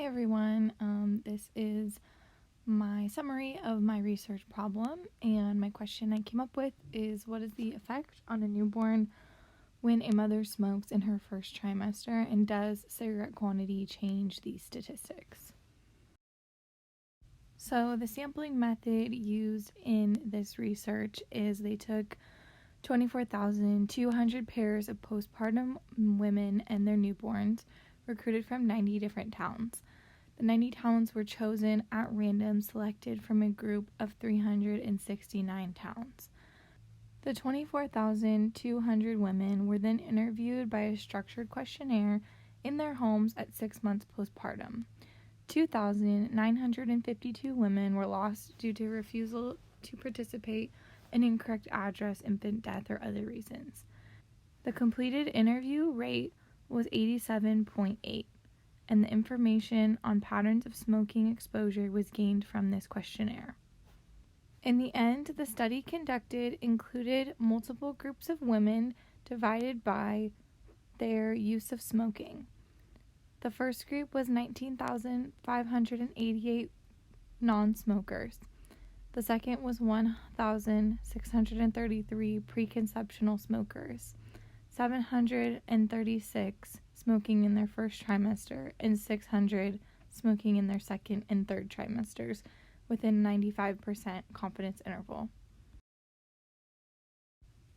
Hi everyone, this is my summary of my research problem, and my question I came up with is, what is the effect on a newborn when a mother smokes in her first trimester, and does cigarette quantity change these statistics? So the sampling method used in this research is they took 24,200 pairs of postpartum women and their newborns recruited from 90 different towns. The 90 towns were chosen at random, selected from a group of 369 towns. The 24,200 women were then interviewed by a structured questionnaire in their homes at 6 months postpartum. 2,952 women were lost due to refusal to participate, an incorrect address, infant death, or other reasons. The completed interview rate was 87.8, and the information on patterns of smoking exposure was gained from this questionnaire. In the end, the study conducted included multiple groups of women divided by their use of smoking. The first group was 19,588 non-smokers. The second was 1,633 preconceptional smokers, 736 smoking in their first trimester, and 600 smoking in their second and third trimesters, within 95% confidence interval.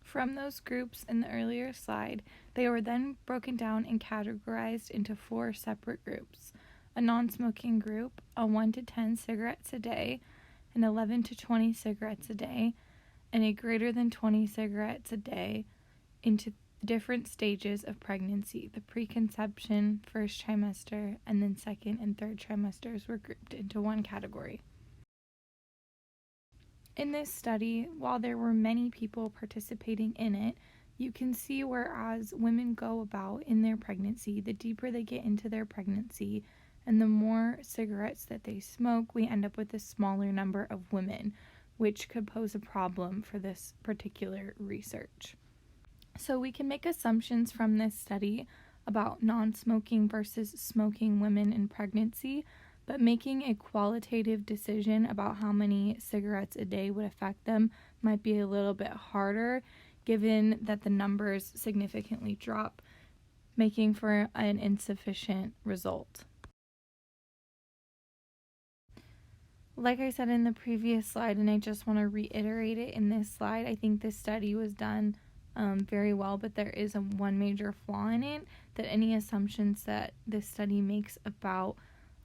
From those groups in the earlier slide, they were then broken down and categorized into 4 separate groups: a non-smoking group, a 1 to 10 cigarettes a day, an 11 to 20 cigarettes a day, and a greater than 20 cigarettes a day, into different stages of pregnancy. The preconception, first trimester, and then second and third trimesters were grouped into one category. In this study, while there were many people participating in it, you can see whereas women go about in their pregnancy, the deeper they get into their pregnancy and the more cigarettes that they smoke, we end up with a smaller number of women, which could pose a problem for this particular research. So we can make assumptions from this study about non-smoking versus smoking women in pregnancy, but making a qualitative decision about how many cigarettes a day would affect them might be a little bit harder, given that the numbers significantly drop, making for an insufficient result. Like I said in the previous slide, and I just want to reiterate it in this slide, I think this study was done very well, but there is one major flaw in it, that any assumptions that this study makes about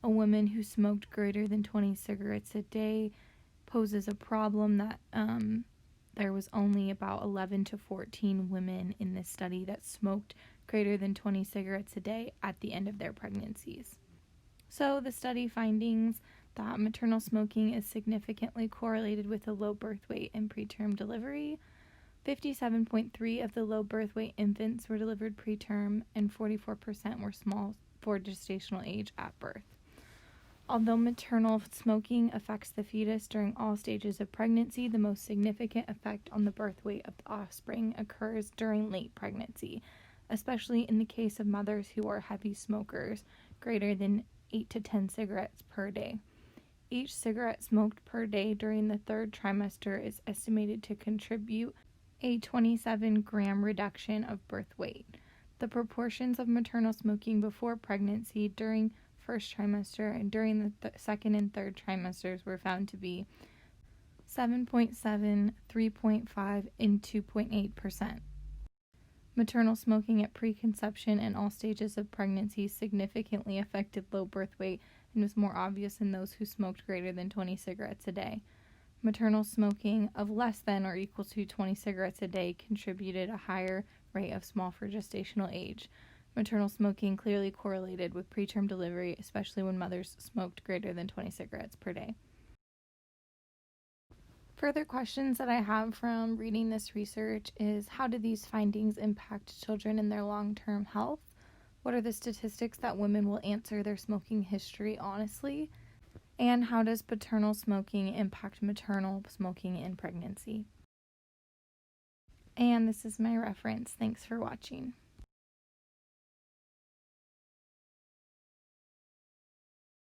a woman who smoked greater than 20 cigarettes a day poses a problem, that there was only about 11 to 14 women in this study that smoked greater than 20 cigarettes a day at the end of their pregnancies. So the study findings that maternal smoking is significantly correlated with a low birth weight and preterm delivery. 57.3% of the low birth weight infants were delivered preterm, and 44% were small for gestational age at birth. Although maternal smoking affects the fetus during all stages of pregnancy, the most significant effect on the birth weight of the offspring occurs during late pregnancy, especially in the case of mothers who are heavy smokers, greater than 8 to 10 cigarettes per day. Each cigarette smoked per day during the third trimester is estimated to contribute a 27-gram reduction of birth weight. The proportions of maternal smoking before pregnancy, during first trimester, and during the second and third trimesters were found to be 7.7%, 3.5%, and 2.8%. Maternal smoking at preconception and all stages of pregnancy significantly affected low birth weight and was more obvious in those who smoked greater than 20 cigarettes a day. Maternal smoking of less than or equal to 20 cigarettes a day contributed a higher rate of small for gestational age. Maternal smoking clearly correlated with preterm delivery, especially when mothers smoked greater than 20 cigarettes per day. Further questions that I have from reading this research is, how do these findings impact children in their long-term health? What are the statistics that women will answer their smoking history honestly? And how does paternal smoking impact maternal smoking in pregnancy? And this is my reference. Thanks for watching.